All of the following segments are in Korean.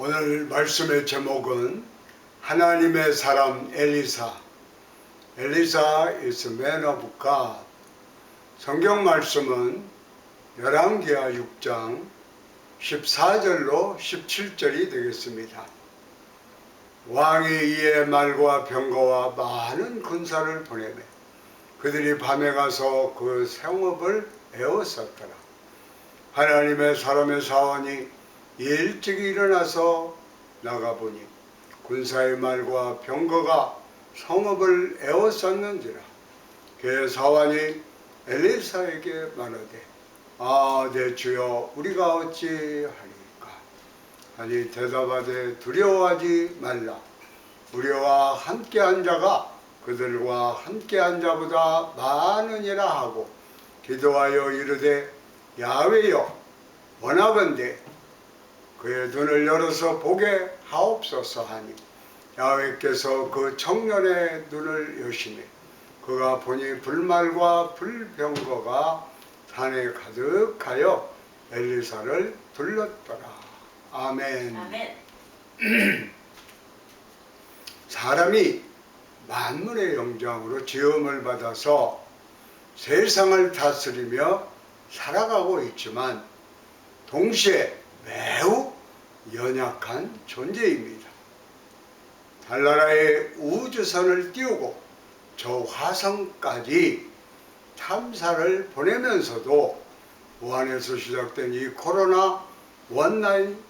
오늘 말씀의 제목은 하나님의 사람 엘리사. 엘리사 is a man of God. 성경 말씀은 열왕기하 6장 14절로 17절이 되겠습니다. 왕이 이에 말과 병거와 많은 군사를 보내매 그들이 밤에 가서 그 성읍을 에워쌌더라. 하나님의 사람의 사원이 일찍 일어나서 나가보니 군사의 말과 병거가 성읍을 에워쌌는지라. 그의 사원이 엘리사에게 말하되 내 주여 우리가 어찌하리까 하니 대답하되 두려워하지 말라. 우리와 함께한 자가 그들과 함께한 자보다 많으니라 하고 기도하여 이르되 야훼여 원하건대 그의 눈을 열어서 보게 하옵소서 하니 야훼께서 그 청년의 눈을 여시매 그가 보니 불말과 불병거가 산에 가득하여 엘리사를 불렀더라. 아멘. 아멘. 사람이 만물의 영장으로 지음을 받아서 세상을 다스리며 살아가고 있지만 동시에 매우 연약한 존재입니다. 달나라의 우주선을 띄우고 저 화성까지 탐사를 보내면서도 우한에서 시작된 이 코로나 원라인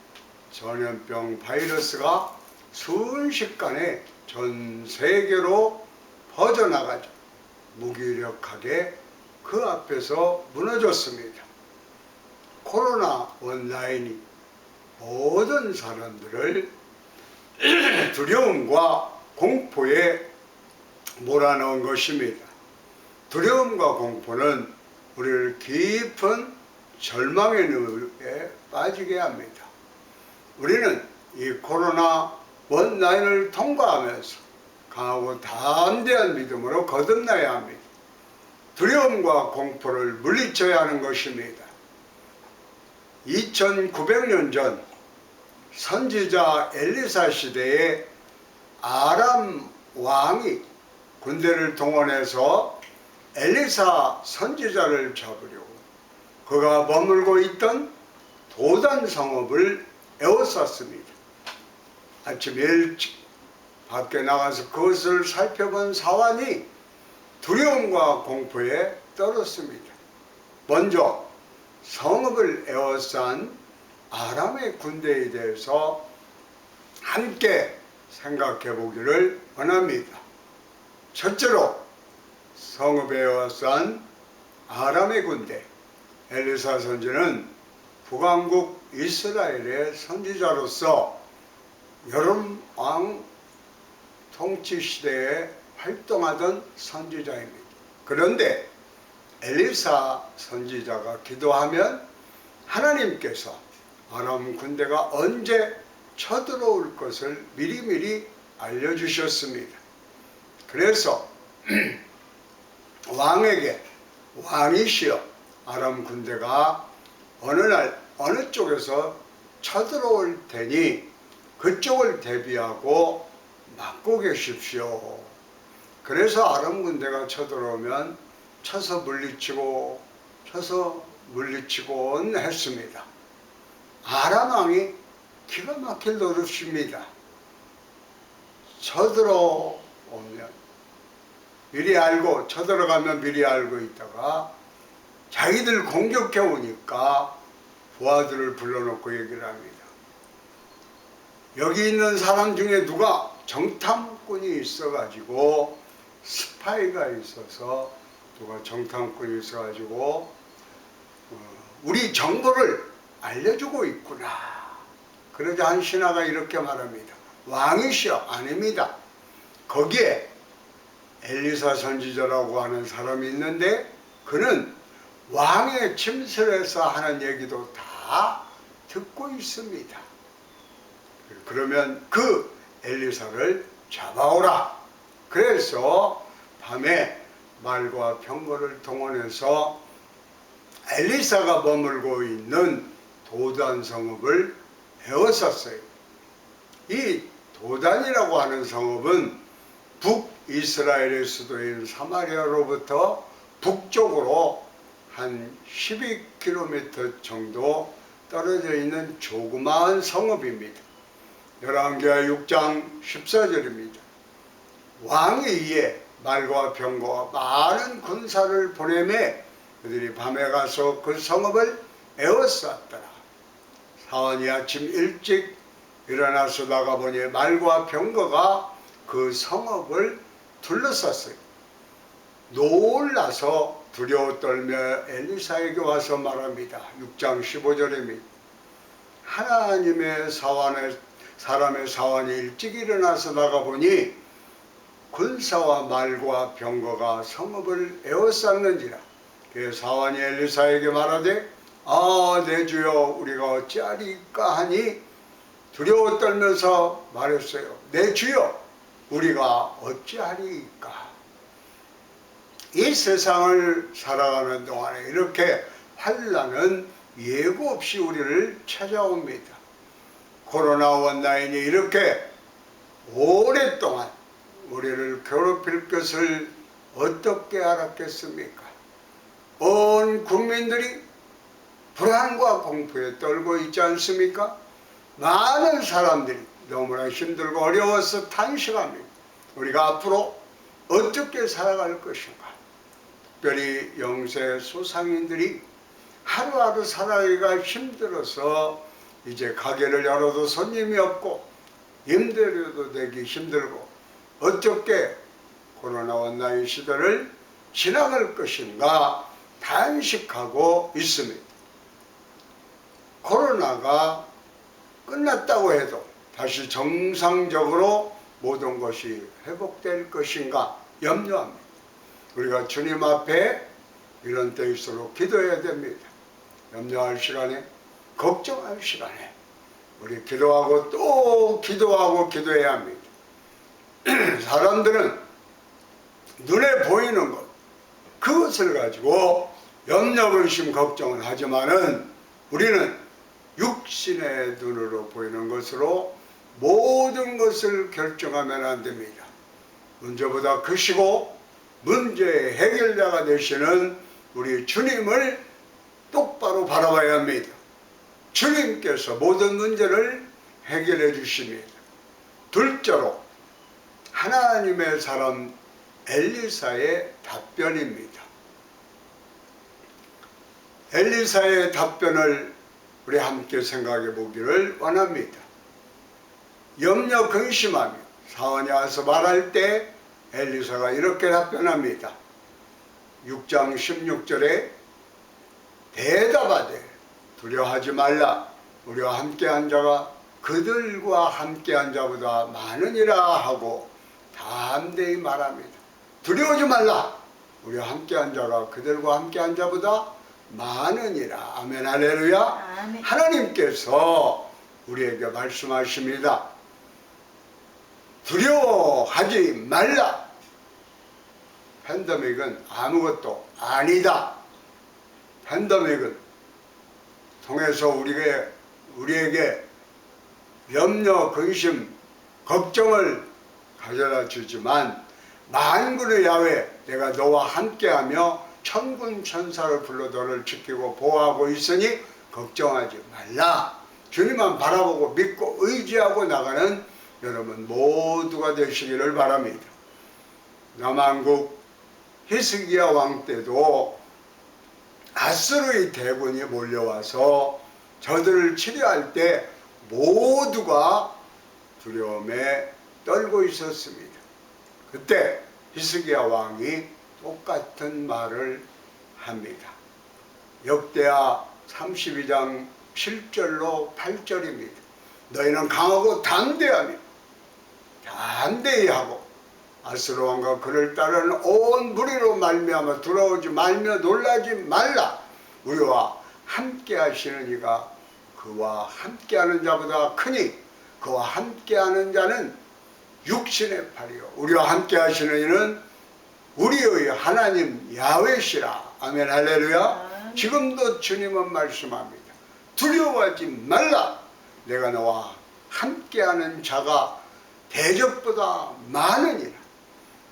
전염병 바이러스가 순식간에 전 세계로 퍼져나가죠. 무기력하게 그 앞에서 무너졌습니다. 코로나 원라인이 모든 사람들을 두려움과 공포에 몰아넣은 것입니다. 두려움과 공포는 우리를 깊은 절망의 눈에 빠지게 합니다. 우리는 이 코로나 원라인을 통과하면서 강하고 담대한 믿음으로 거듭나야 합니다. 두려움과 공포를 물리쳐야 하는 것입니다. 2900년 전 선지자 엘리사 시대에 아람 왕이 군대를 동원해서 엘리사 선지자를 잡으려고 그가 머물고 있던 도단 성읍을 에워쌌습니다. 아침 일찍 밖에 나가서 그것을 살펴본 사환이 두려움과 공포에 떨었습니다. 먼저 성읍을 에워싼 아람의 군대에 대해서 함께 생각해 보기를 원합니다. 첫째로 성읍에 에워싼 아람의 군대. 엘리사 선지는 북왕국 이스라엘의 선지자로서 여름 왕 통치 시대에 활동하던 선지자입니다. 그런데 엘리사 선지자가 기도하면 하나님께서 아람 군대가 언제 쳐들어올 것을 미리미리 알려주셨습니다. 그래서 왕에게 왕이시여 아람 군대가 어느 날 어느 쪽에서 쳐들어올 테니 그쪽을 대비하고 막고 계십시오. 그래서 아람 군대가 쳐들어오면 쳐서 물리치고 했습니다. 아람 왕이 기가 막힐 노릇입니다. 쳐들어오면 미리 알고 쳐들어가면 미리 알고 있다가 자기들 공격해 오니까 부하들을 불러놓고 얘기를 합니다. 여기 있는 사람 중에 누가 정탐꾼이 있어가지고 스파이가 있어서 누가 정탐꾼이 있어가지고 우리 정보를 알려주고 있구나. 그러자 한 신하가 이렇게 말합니다. 왕이시여? 아닙니다. 거기에 엘리사 선지자라고 하는 사람이 있는데 그는 왕의 침실에서 하는 얘기도 다 듣고 있습니다. 그러면 그 엘리사를 잡아오라. 그래서 밤에 말과 병거를 동원해서 엘리사가 머물고 있는 도단 성읍을 에워쌌어요. 이 도단이라고 하는 성읍은 북이스라엘의 수도인 사마리아로부터 북쪽으로 한 12km 정도 떨어져 있는 조그마한 성읍입니다. 열왕기하 6장 14절입니다. 왕이 이에 말과 병거와 많은 군사를 보내매 그들이 밤에 가서 그 성읍을 에워쌌더라. 사원이 아침 일찍 일어나서 나가보니 말과 병거가 그 성읍을 둘러쌌어요. 놀라서 두려워 떨며 엘리사에게 와서 말합니다. 6장 15절입니다. 하나님의 사람의 사원이 일찍 일어나서 나가보니 군사와 말과 병거가 성읍을 에워쌌는지라. 그 사원이 엘리사에게 말하되 내 주여 우리가 어찌하리까 하니 두려워 떨면서 말했어요. 내 주여 우리가 어찌하리까. 이 세상을 살아가는 동안에 이렇게 환난은 예고 없이 우리를 찾아옵니다. 코로나 원나인이 이렇게 오랫동안 우리를 괴롭힐 것을 어떻게 알았겠습니까? 온 국민들이 불안과 공포에 떨고 있지 않습니까? 많은 사람들이 너무나 힘들고 어려워서 탄식합니다. 우리가 앞으로 어떻게 살아갈 것인가? 특별히 영세 소상인들이 하루하루 살아가기가 힘들어서 이제 가게를 열어도 손님이 없고 임대료도 내기 힘들고 어떻게 코로나 온라인 시대를 지나갈 것인가 탄식하고 있습니다. 코로나가 끝났다고 해도 다시 정상적으로 모든 것이 회복될 것인가 염려합니다. 우리가 주님 앞에 이런 때일수록 기도해야 됩니다. 염려할 시간에, 걱정할 시간에 우리 기도하고 또 기도하고 기도해야 합니다. 사람들은 눈에 보이는 것, 그것을 가지고 염려, 근심, 걱정을 하지만은 우리는 육신의 눈으로 보이는 것으로 모든 것을 결정하면 안 됩니다. 문제보다 크시고 문제의 해결자가 되시는 우리 주님을 똑바로 바라봐야 합니다. 주님께서 모든 문제를 해결해 주십니다. 둘째로 하나님의 사람 엘리사의 답변입니다. 엘리사의 답변을 우리 함께 생각해 보기를 원합니다. 염려 근심하며 사원이 와서 말할 때 엘리사가 이렇게 답변합니다. 6장 16절에 대답하되 두려워하지 말라. 우리와 함께한 자가 그들과 함께한 자보다 많으니라 하고 담대히 말합니다. 두려워하지 말라. 우리와 함께한 자가 그들과 함께한 자보다 많으니라. 아멘 할렐루야. 아멘. 하나님께서 우리에게 말씀하십니다. 두려워하지 말라. 팬데믹은 아무것도 아니다. 팬데믹은 통해서 우리에게 염려, 근심, 걱정을 가져다 주지만 만군의 야훼 내가 너와 함께하며 천군 천사를 불러 너를 지키고 보호하고 있으니 걱정하지 말라. 주님만 바라보고 믿고 의지하고 나가는 여러분 모두가 되시기를 바랍니다. 남한국 히스기야 왕 때도 아수르의 대군이 몰려와서 저들을 치료할 때 모두가 두려움에 떨고 있었습니다. 그때 히스기야 왕이 똑같은 말을 합니다. 역대하 32장 7절로 8절입니다. 너희는 강하고 담대히 하고 아수르 왕과 그를 따르는 온 무리로 말미암아 두려워하지 말며 놀라지 말라. 우리와 함께 하시는 이가 그와 함께하는 자보다 크니 그와 함께하는 자는 육신의 팔이요 우리와 함께 하시는 이는 우리의 하나님 야훼시라. 아멘 할렐루야. 지금도 주님은 말씀합니다. 두려워하지 말라. 내가 너와 함께하는 자가 대적보다 많으니라.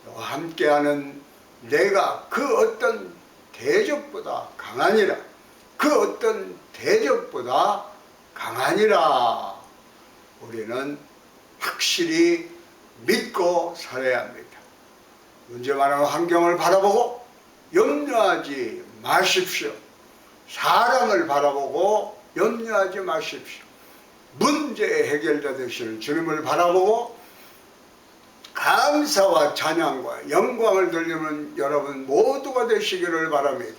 너와 함께하는 내가 그 어떤 대적보다 강하니라. 그 어떤 대적보다 강하니라. 우리는 확실히 믿고 살아야 합니다. 문제 많은 환경을 바라보고 염려하지 마십시오. 사람을 바라보고 염려하지 마십시오. 문제의 해결자 되시는 주님을 바라보고 감사와 찬양과 영광을 돌리는 여러분 모두가 되시기를 바랍니다.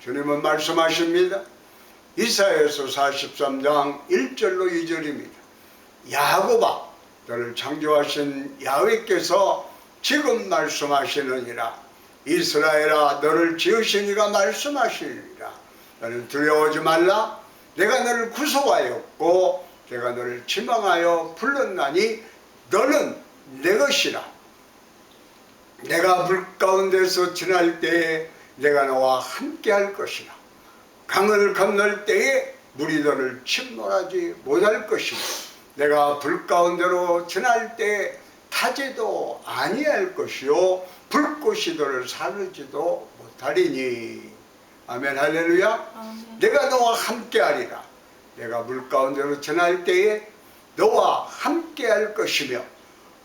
주님은 말씀하십니다. 이사야서 43장 1절로 2절입니다. 야곱아, 너를 창조하신 야훼께서 지금 말씀하시느니라. 이스라엘아, 너를 지으신 이가 말씀하시느니라. 너는 두려워하지 말라. 내가 너를 구속하였고 내가 너를 지망하여 불렀나니 너는 내 것이라. 내가 물 가운데서 지날 때에 내가 너와 함께 할 것이라. 강을 건널 때에 물이 너를 침몰하지 못할 것이라. 내가 불 가운데로 지날 때에 타지도 아니할 것이요 불꽃이 너를 사르지도 못하리니. 아멘. 할렐루야. 아멘. 내가 너와 함께하리라. 내가 물 가운데로 지날 때에 너와 함께할 것이며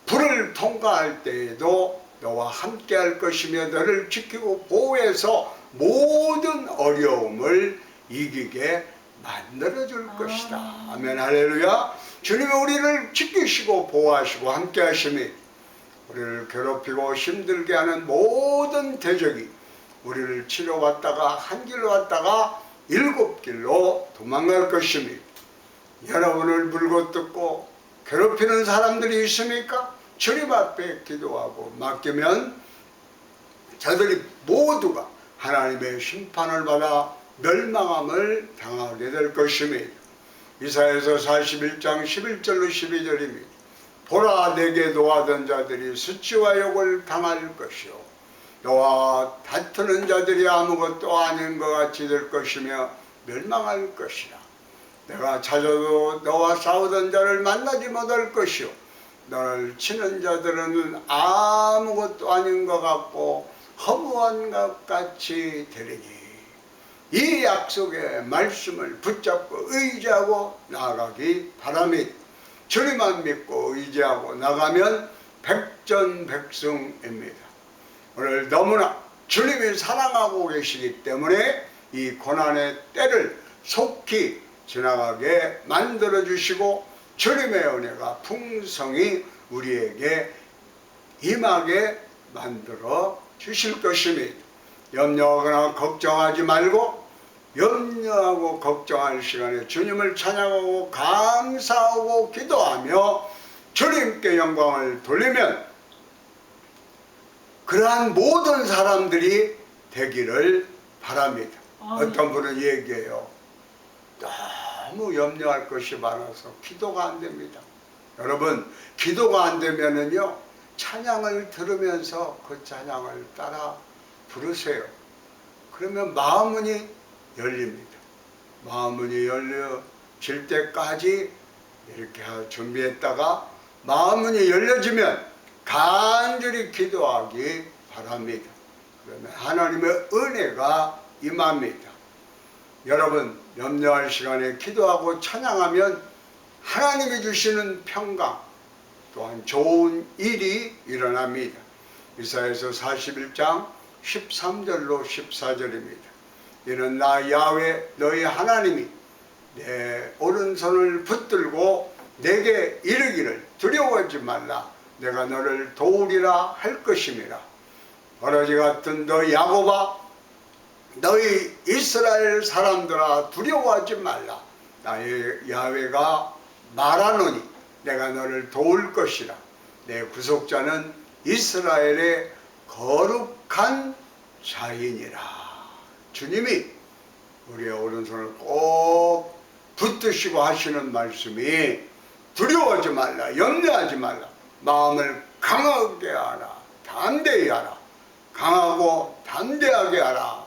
불을 통과할 때에도 너와 함께할 것이며 너를 지키고 보호해서 모든 어려움을 이기게 만들어줄 것이다. 아멘. 할렐루야. 주님이 우리를 지키시고 보호하시고 함께하심이 우리를 괴롭히고 힘들게 하는 모든 대적이 우리를 치료받다가 한 길로 왔다가 7길로 도망갈 것입니다. 여러분을 물고 뜯고 괴롭히는 사람들이 있습니까? 주님 앞에 기도하고 맡기면 저들이 모두가 하나님의 심판을 받아 멸망함을 당하게 될 것입니다. 이사야서 41장 11절로 12절입니다. 보라, 내게 노하던 자들이 수치와 욕을 당할 것이요 너와 다투는 자들이 아무것도 아닌 것 같이 될 것이며 멸망할 것이라. 내가 찾아도 너와 싸우던 자를 만나지 못할 것이요 너를 치는 자들은 아무것도 아닌 것 같고 허무한 것 같이 되리니. 이 약속의 말씀을 붙잡고 의지하고 나아가기 바랍니다. 주님만 믿고 의지하고 나가면 백전백승입니다. 오늘 너무나 주님이 사랑하고 계시기 때문에 이 고난의 때를 속히 지나가게 만들어 주시고 주님의 은혜가 풍성히 우리에게 임하게 만들어 주실 것입니다. 염려하거나 걱정하지 말고 염려하고 걱정할 시간에 주님을 찬양하고 감사하고 기도하며 주님께 영광을 돌리면 그러한 모든 사람들이 되기를 바랍니다. 어떤 분은 얘기해요. 너무 염려할 것이 많아서 기도가 안 됩니다. 여러분, 기도가 안 되면은요, 찬양을 들으면서 그 찬양을 따라 부르세요. 그러면 마음문이 열립니다. 마음문이 열려질 때까지 이렇게 준비했다가 마음문이 열려지면 간절히 기도하기 바랍니다. 그러면 하나님의 은혜가 임합니다. 여러분, 염려할 시간에 기도하고 찬양하면 하나님이 주시는 평강 또한 좋은 일이 일어납니다. 이사야서 41장 13절로 14절입니다. 이는 나 야훼 너희 하나님이 내 오른손을 붙들고 내게 이르기를 두려워하지 말라. 내가 너를 도우리라 할 것임이라. 버러지 같은 너 야곱아, 너희 이스라엘 사람들아 두려워하지 말라. 나의 야훼가 말하노니 내가 너를 도울 것이라. 내 구속자는 이스라엘의 거룩한 자이니라. 주님이 우리의 오른손을 꼭 붙드시고 하시는 말씀이 두려워하지 말라, 염려하지 말라, 마음을 강하게 하라, 담대히 하라, 강하고 담대하게 하라.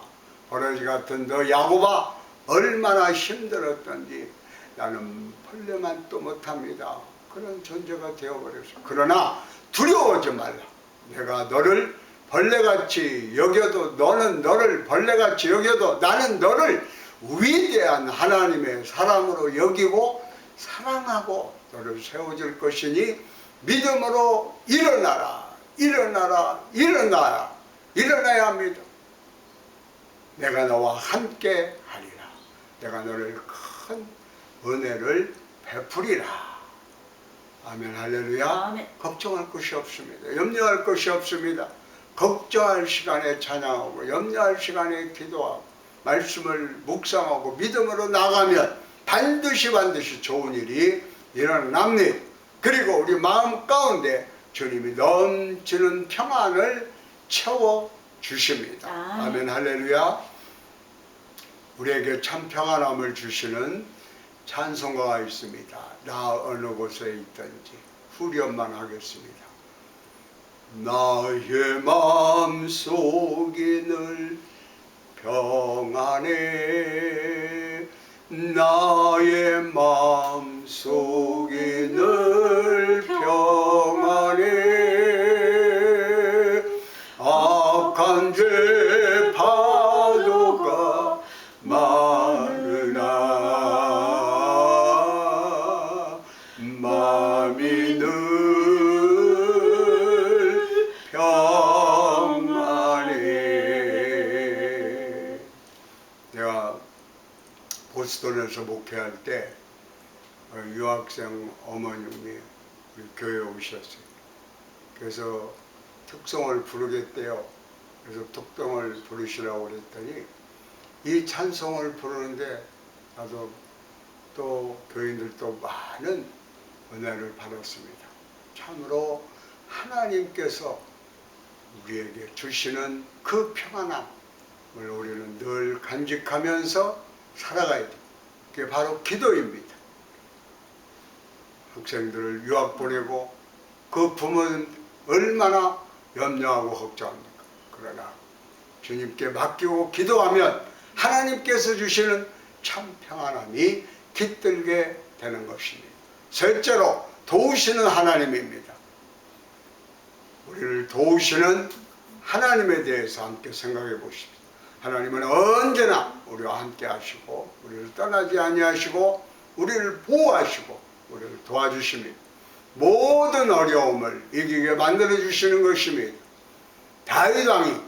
버러지 같은 너 야곱아, 얼마나 힘들었던지 나는 벌레만 또 못합니다. 그런 존재가 되어버렸어. 그러나 두려워하지 말라. 내가 너를 벌레같이 여겨도 너는 너를 벌레같이 여겨도 나는 너를 위대한 하나님의 사람으로 여기고 사랑하고 너를 세워줄 것이니 믿음으로 일어나라. 일어나라. 일어나라. 일어나야 합니다. 내가 너와 함께 하리라. 내가 너를 큰 은혜를 베푸리라. 아멘. 할렐루야. 아멘. 걱정할 것이 없습니다. 염려할 것이 없습니다. 걱정할 시간에 찬양하고 염려할 시간에 기도하고 말씀을 묵상하고 믿음으로 나가면 반드시 좋은 일이 일어납니다. 그리고 우리 마음 가운데 주님이 넘치는 평안을 채워주십니다. 아멘. 할렐루야. 우리에게 참 평안함을 주시는 찬송가가 있습니다. 나 어느 곳에 있든지 후렴만 하겠습니다. 나의 마음속이 늘 평안해. 나의 마음속이 늘 평안해. 악한 죄 파도가 많으나 마음이 늘 평안해. 내가 보스턴에서 목회할 때 유학생 어머님이 우리 교회에 오셨어요. 그래서 특성을 부르겠대요. 그래서 특성을 부르시라고 그랬더니 이 찬송을 부르는데 나도 또 교인들도 많은 은혜를 받았습니다. 참으로 하나님께서 우리에게 주시는 그 평안함을 우리는 늘 간직하면서 살아가야 돼요. 그게 바로 기도입니다. 학생들을 유학 보내고 그 부모는 얼마나 염려하고 걱정합니까? 그러나 주님께 맡기고 기도하면 하나님께서 주시는 참 평안함이 깃들게 되는 것입니다. 셋째로 도우시는 하나님입니다. 우리를 도우시는 하나님에 대해서 함께 생각해 보십시오. 하나님은 언제나 우리와 함께 하시고 우리를 떠나지 아니하시고 우리를 보호하시고 우리를 도와주십니다. 모든 어려움을 이기게 만들어 주시는 것입니다. 다윗 왕이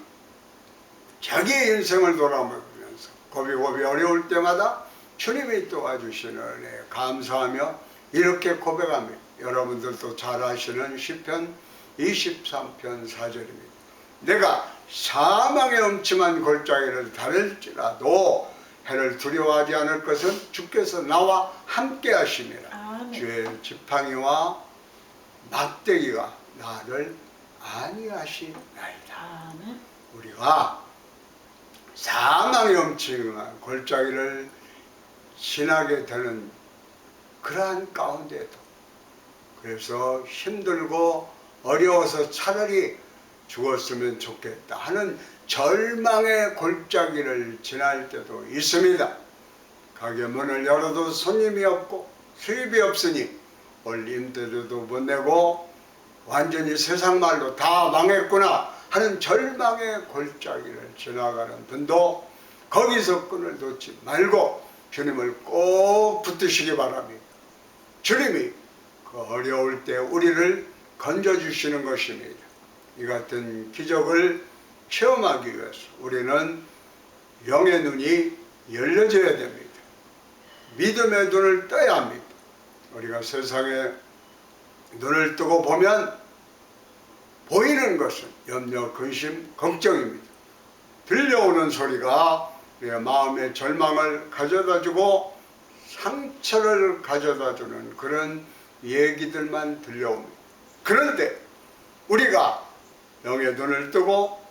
자기의 인생을 돌아보면서 고비고비 어려울 때마다 주님이 도와주시는 은혜에 감사하며 이렇게 고백합니다. 여러분들도 잘 아시는 시편 23편 4절입니다. 내가 사망의 음침한 골짜기를 다를지라도 해를 두려워하지 않을 것은 주께서 나와 함께 하심이라. 주의 지팡이와 막대기가 나를 안위하시나이다. 우리가 사망의 음침한 골짜기를 지나게 되는 그러한 가운데도 그래서 힘들고 어려워서 차라리 죽었으면 좋겠다 하는 절망의 골짜기를 지날 때도 있습니다. 가게 문을 열어도 손님이 없고 수입이 없으니 올 임대료도 못 내고 완전히 세상 말로 다 망했구나 하는 절망의 골짜기를 지나가는 분도 거기서 끈을 놓지 말고 주님을 꼭 붙드시기 바랍니다. 주님이 그 어려울 때 우리를 건져주시는 것입니다. 이 같은 기적을 체험하기 위해서 우리는 영의 눈이 열려져야 됩니다. 믿음의 눈을 떠야 합니다. 우리가 세상에 눈을 뜨고 보면 보이는 것은 염려, 근심, 걱정입니다. 들려오는 소리가 우리의 마음의 절망을 가져다주고 상처를 가져다주는 그런 얘기들만 들려옵니다. 그런데 우리가 영의 눈을 뜨고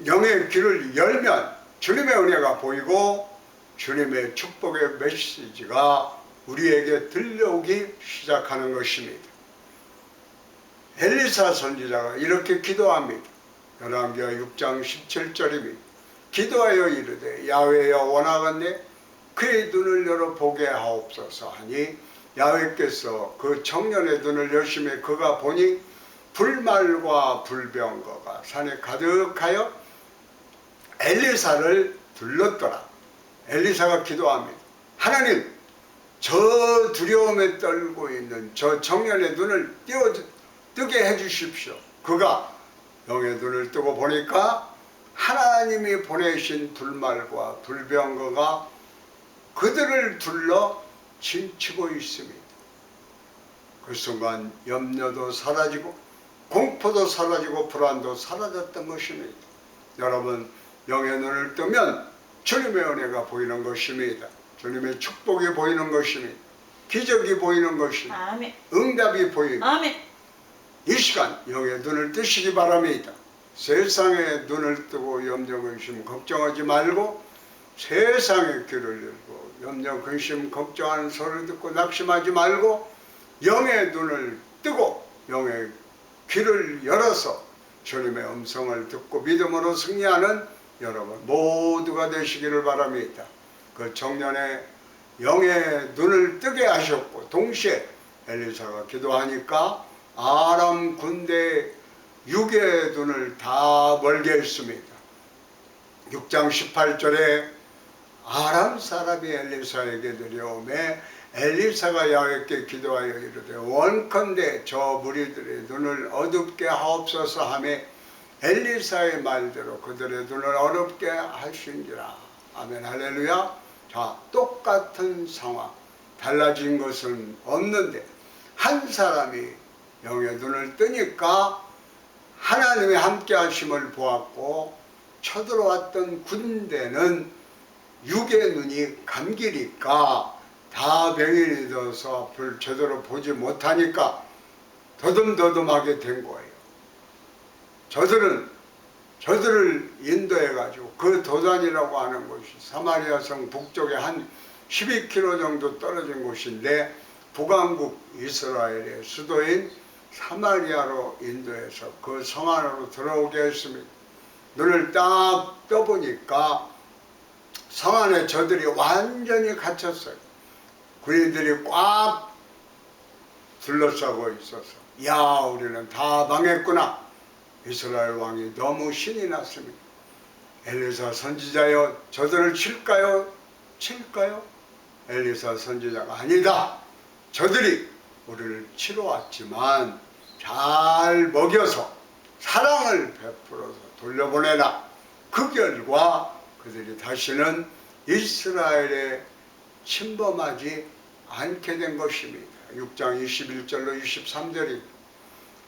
영의 귀를 열면 주님의 은혜가 보이고 주님의 축복의 메시지가 우리에게 들려오기 시작하는 것입니다. 엘리사 선지자가 이렇게 기도합니다. 열왕기하 6장 17절입니다. 기도하여 이르되 야훼여 원하건대 그의 눈을 열어 보게 하옵소서 하니 야훼께서 그 청년의 눈을 열심히 그가 보니 불말과 불병거가 산에 가득하여 엘리사를 둘렀더라. 엘리사가 기도합니다. 하나님, 저 두려움에 떨고 있는 저 청년의 눈을 뜨게 해주십시오. 그가 영의 눈을 뜨고 보니까 하나님이 보내신 불말과 불병거가 그들을 둘러 침치고 있습니다. 그 순간 염려도 사라지고 공포도 사라지고 불안도 사라졌던 것입니다. 여러분, 영의 눈을 뜨면 주님의 은혜가 보이는 것입니다. 주님의 축복이 보이는 것입니다. 기적이 보이는 것입니다. 아멘. 응답이 보입니다. 아멘. 이 시간 영의 눈을 뜨시기 바랍니다. 세상의 눈을 뜨고 염려 근심 걱정하지 말고 세상의 귀를 열고 염려 근심 걱정하는 소리를 듣고 낙심하지 말고 영의 눈을 뜨고 영의 귀를 열어서 주님의 음성을 듣고 믿음으로 승리하는 여러분 모두가 되시기를 바랍니다. 그 청년의 영의 눈을 뜨게 하셨고 동시에 엘리사가 기도하니까 아람 군대 6의 눈을 다 멀게 했습니다. 6장 18절에 아람 사람이 엘리사에게 내려오매 엘리사가 야훼께 기도하여 이르되 원컨대 저 무리들의 눈을 어둡게 하옵소서 하며 엘리사의 말대로 그들의 눈을 어둡게 하신지라. 아멘 할렐루야. 자, 똑같은 상황 달라진 것은 없는데 한 사람이 영의 눈을 뜨니까 하나님의 함께 하심을 보았고 쳐들어왔던 군대는 육의 눈이 감기니까 다 병이 들어서 앞을 제대로 보지 못하니까 더듬더듬하게 된 거예요. 저들을 인도해가지고 그 도단이라고 하는 곳이 사마리아성 북쪽에 한 12km 정도 떨어진 곳인데 북왕국 이스라엘의 수도인 사마리아로 인도해서 그 성 안으로 들어오게 했습니다. 눈을 딱 떠보니까 성 안에 저들이 완전히 갇혔어요. 군인들이 꽉 둘러싸고 있어서 야, 우리는 다 망했구나. 이스라엘 왕이 너무 신이 났습니다. 엘리사 선지자여, 저들을 칠까요? 엘리사 선지자가 아니다. 저들이 우리를 치러 왔지만 잘 먹여서 사랑을 베풀어서 돌려보내라. 그 결과 그들이 다시는 이스라엘에 침범하지 않게 된 것입니다. 6장 21절로 23절입니다.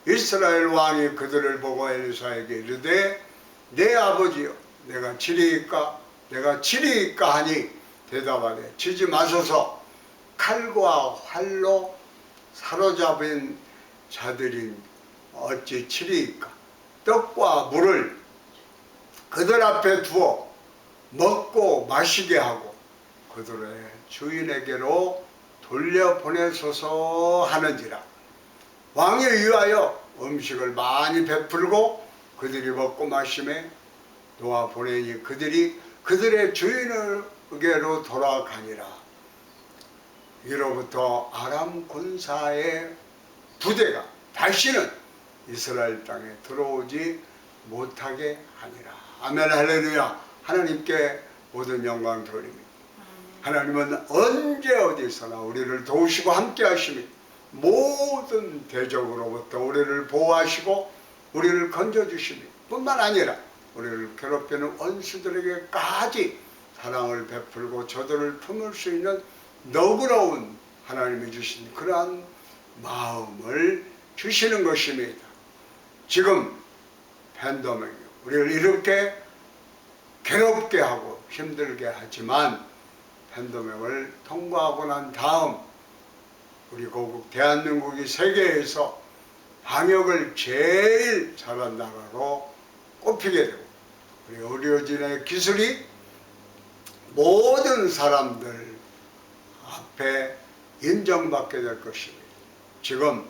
이스라엘 왕이 그들을 보고 엘리사에게 이르되 내 아버지여, 내가 치리이까 하니 대답하되 치지 마소서. 칼과 활로 사로잡은 자들인 어찌 치리이까. 떡과 물을 그들 앞에 두어 먹고 마시게 하고 그들의 주인에게로 돌려보내소서 하는지라. 왕이 위하여 음식을 많이 베풀고 그들이 먹고 마시매 놓아 보내니 그들이 그들의 주인에게로 돌아가니라. 이로부터 아람 군사의 부대가 다시는 이스라엘 땅에 들어오지 못하게 하니라. 아멘 할렐루야. 하나님께 모든 영광 돌립니다. 하나님은 언제 어디서나 우리를 도우시고 함께 하시며 모든 대적으로부터 우리를 보호하시고 우리를 건져주시며 뿐만 아니라 우리를 괴롭히는 원수들에게까지 사랑을 베풀고 저들을 품을 수 있는 너그러운 하나님이 주신 그러한 마음을 주시는 것입니다. 지금 팬데믹이 우리를 이렇게 괴롭게 하고 힘들게 하지만 팬데믹을 통과하고 난 다음 우리 고국 대한민국이 세계에서 방역을 제일 잘한 나라로 꼽히게 되고 우리 의료진의 기술이 모든 사람들 앞에 인정받게 될 것입니다. 지금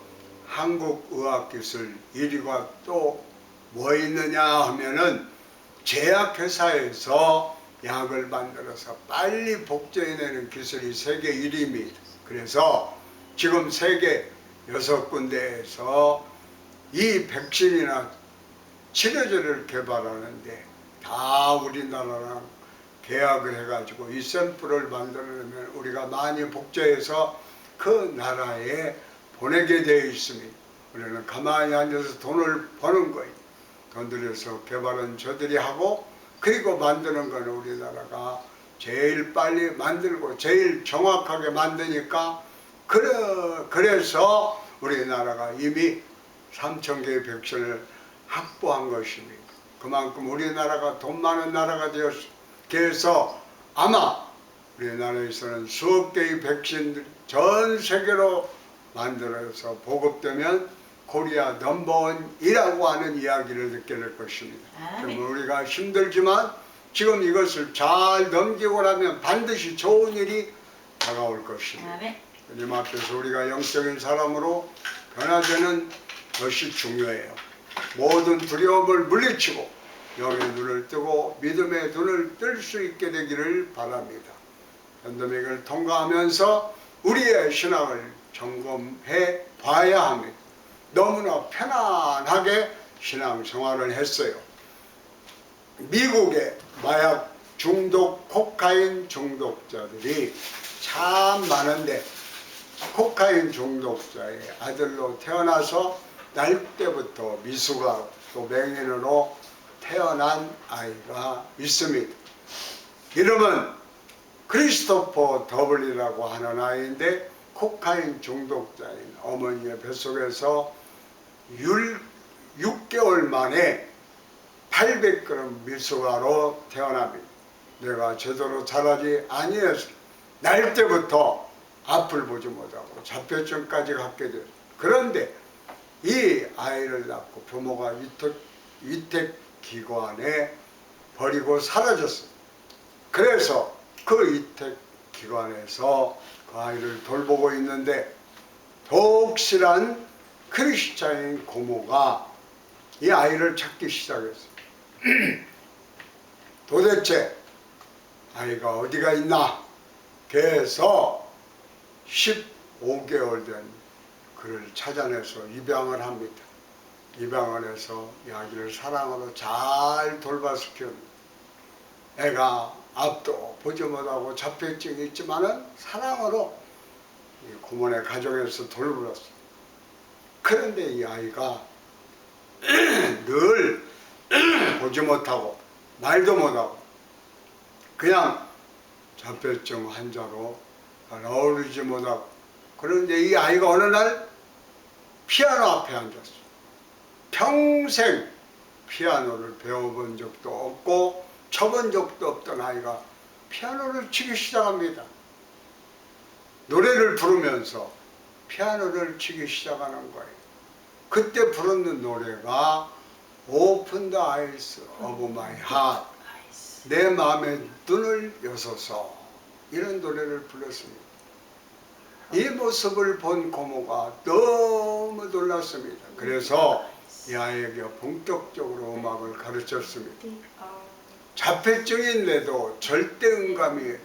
한국의학기술 1위가 또 뭐 있느냐 하면은 제약회사에서 약을 만들어서 빨리 복제해내는 기술이 세계 1위입니다. 그래서 지금 세계 6군데에서 이 백신이나 치료제를 개발하는데 다 우리나라랑 계약을 해가지고 이 샘플을 만들어내면 우리가 많이 복제해서 그 나라에 보내게 되어 있습니다. 우리는 가만히 앉아서 돈을 버는 거예요. 돈 들여서 개발은 저들이 하고 그리고 만드는 건 우리나라가 제일 빨리 만들고 제일 정확하게 만드니까 그래서 우리나라가 이미 3,000개의 백신을 확보한 것입니다. 그만큼 우리나라가 돈 많은 나라가 되어서 아마 우리나라에서는 수억 개의 백신들 전 세계로 만들어서 보급되면 코리아 넘버원이라고 하는 이야기를 듣게 될 것입니다. 그러면 우리가 힘들지만 지금 이것을 잘 넘기고 나면 반드시 좋은 일이 다가올 것입니다. 주님 앞에서 우리가 영적인 사람으로 변화되는 것이 중요해요. 모든 두려움을 물리치고 영의 눈을 뜨고 믿음의 눈을 뜰 수 있게 되기를 바랍니다. 팬데믹을 통과하면서 우리의 신앙을 점검해 봐야 합니다. 너무나 편안하게 신앙생활을 했어요. 미국의 마약 중독, 코카인 중독자들이 참 많은데 코카인 중독자의 아들로 태어나서 날 때부터 미숙아 또 맹인으로 태어난 아이가 있습니다. 이름은 크리스토퍼 더블이라고 하는 아이인데 코카인 중독자인 어머니의 뱃속에서 6개월 만에 800g 미숙아로 태어납니다. 내가 제대로 자라지 아니해서 날 때부터 앞을 보지 못하고 자폐증까지 갖게 됐어요. 그런데 이 아이를 낳고 부모가 위택기관에 버리고 사라졌어요. 그래서 그 위택기관에서 그 아이를 돌보고 있는데 독실한 크리스찬인 고모가 이 아이를 찾기 시작했어요. 도대체 아이가 어디가 있나? 그래서 15개월 된 그를 찾아내서 입양을 합니다. 입양을 해서 이 아기를 사랑으로 잘 돌봐서 키웁니다. 애가 앞도 보지 못하고 자폐증이 있지만은 사랑으로 이 고모네 가정에서 돌보았어요. 그런데 이 아이가 늘 보지 못하고 말도 못하고 그냥 자폐증 환자로 어울리지 못하고 그런데 이 아이가 어느 날 피아노 앞에 앉았어요. 평생 피아노를 배워본 적도 없고 쳐본 적도 없던 아이가 피아노를 치기 시작합니다. 노래를 부르면서 피아노를 치기 시작하는 거예요. 그때 부르는 노래가 Open the eyes of my heart, 내 마음의 눈을 여소서, 이런 노래를 불렀습니다. 이 모습을 본 고모가 너무 놀랐습니다. 그래서 이 아이에게 본격적으로 음악을 가르쳤습니다. 자폐증인데도 절대음감이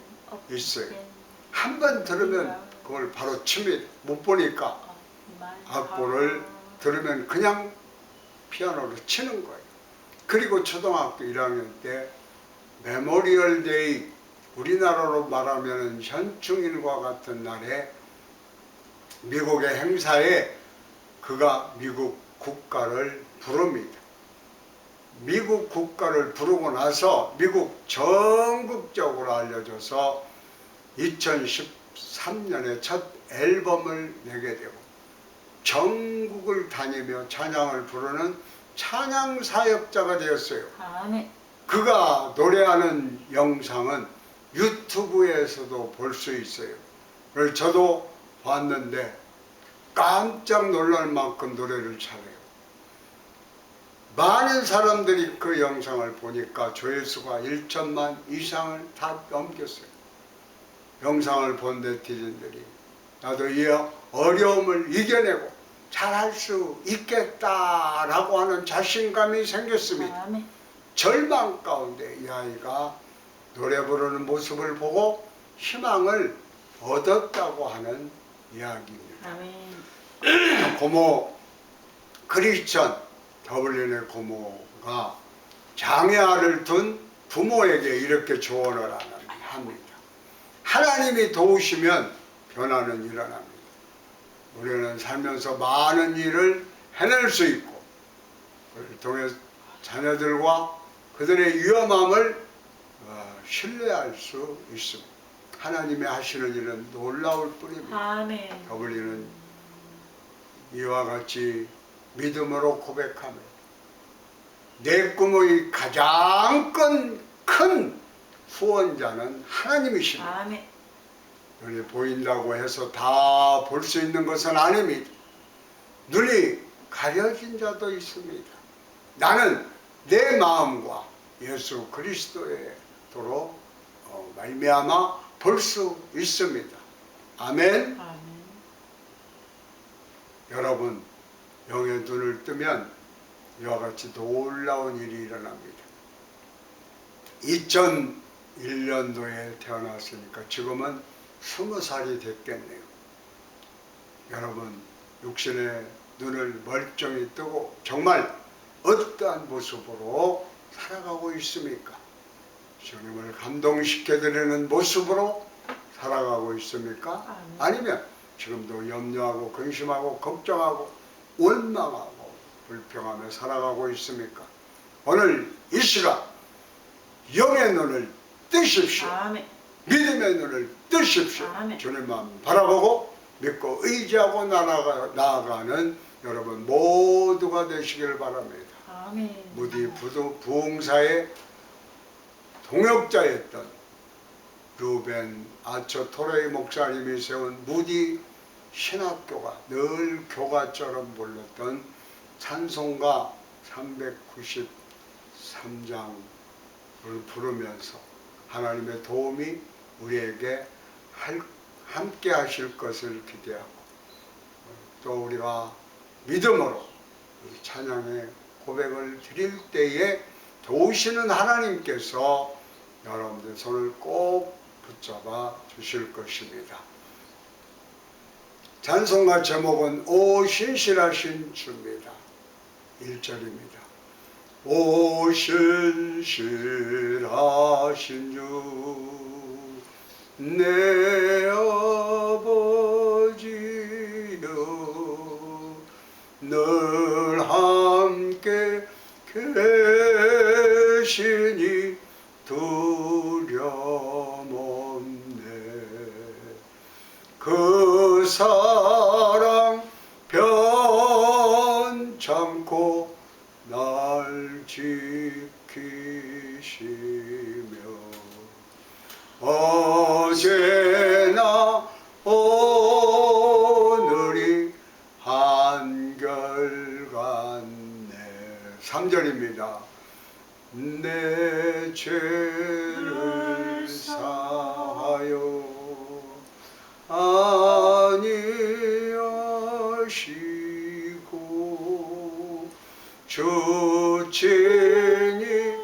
있어요. 한 번 들으면 그걸 바로 칩니다. 못 보니까 악보를 들으면 그냥 피아노를 치는 거예요. 그리고 초등학교 1학년 때 메모리얼 데이, 우리나라로 말하면 현충일과 같은 날에 미국의 행사에 그가 미국 국가를 부릅니다. 미국 국가를 부르고 나서 미국 전국적으로 알려져서 2013년에 첫 앨범을 내게 되고 전국을 다니며 찬양을 부르는 찬양 사역자가 되었어요. 아멘. 그가 노래하는 영상은 유튜브에서도 볼 수 있어요. 그래서 저도 봤는데 깜짝 놀랄 만큼 노래를 잘해요. 많은 사람들이 그 영상을 보니까 조회수가 1천만 이상을 다 넘겼어요. 영상을 본 네티즌들이 나도 이 어려움을 이겨내고 잘할 수 있겠다라고 하는 자신감이 생겼습니다. 아멘. 절망 가운데 이 아이가 노래 부르는 모습을 보고 희망을 얻었다고 하는 이야기입니다. 아멘. 고모 크리스천 더블린의 고모가 장애아를 둔 부모에게 이렇게 조언을 합니다. 하나님이 도우시면 변화는 일어납니다. 우리는 살면서 많은 일을 해낼 수 있고 그를 통해 자녀들과 그들의 위험함을 신뢰할 수 있습니다. 하나님이 하시는 일은 놀라울 뿐입니다. 아멘. 더블리는 이와 같이 믿음으로 고백하며 내 꿈의 가장 큰 후원자는 하나님이십니다. 아멘. 눈이 보인다고 해서 다 볼 수 있는 것은 아닙니다. 눈이 가려진 자도 있습니다. 나는 내 마음과 예수 그리스도의 도로 말미암아 볼 수 있습니다. 아멘. 아멘. 여러분 영의 눈을 뜨면 이와 같이 놀라운 일이 일어납니다. 2001년도에 태어났으니까 지금은 20살이 됐겠네요. 여러분 육신의 눈을 멀쩡히 뜨고 정말 어떠한 모습으로 살아가고 있습니까? 주님을 감동시켜드리는 모습으로 살아가고 있습니까? 아니면 지금도 염려하고 근심하고 걱정하고 원망하고 불평하며 살아가고 있습니까? 오늘 이 시간 영의 눈을 뜨십시오. 아멘. 믿음의 눈을 뜨십시오. 아멘. 주님만 바라보고 믿고 의지하고 나아가는 여러분 모두가 되시길 바랍니다. 아멘. 무디 부흥사의 동역자였던 루벤 아처 토레이 목사님이 세운 무디 신학교가 늘 교가처럼 불렀던 찬송가 393장을 부르면서 하나님의 도움이 우리에게 함께 하실 것을 기대하고 또 우리가 믿음으로 찬양의 고백을 드릴 때에 도우시는 하나님께서 여러분들 손을 꼭 붙잡아 주실 것입니다. 찬송가 제목은 오 신실하신 주입니다. 1절입니다. 오 신실하신 주 내 아버지여 늘 함께 계시니 두려움 없네. 그 사랑 변찮고 날 지키시며 어제나 오늘이 한결같네. 3절입니다. 내 죄를 사하여 아니하시고 주 친히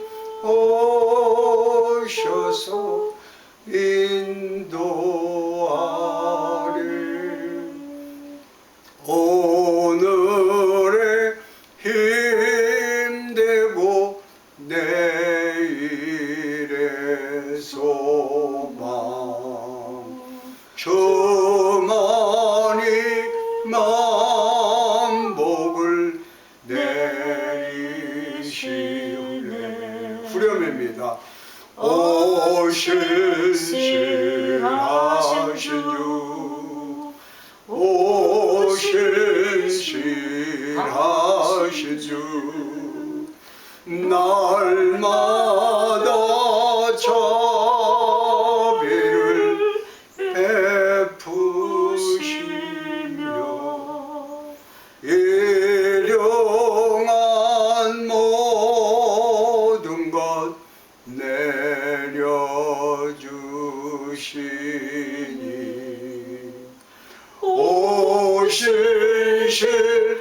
오셔서 인도하리. 오늘의 힘되고 내일의 소망 주만이 만복을 내리시네. 후렴입니다. 오 신실하신 주 오 신실하신 주 날마다 자비를 베푸시며 일용한 모든 것 내려주시니 오 신실하신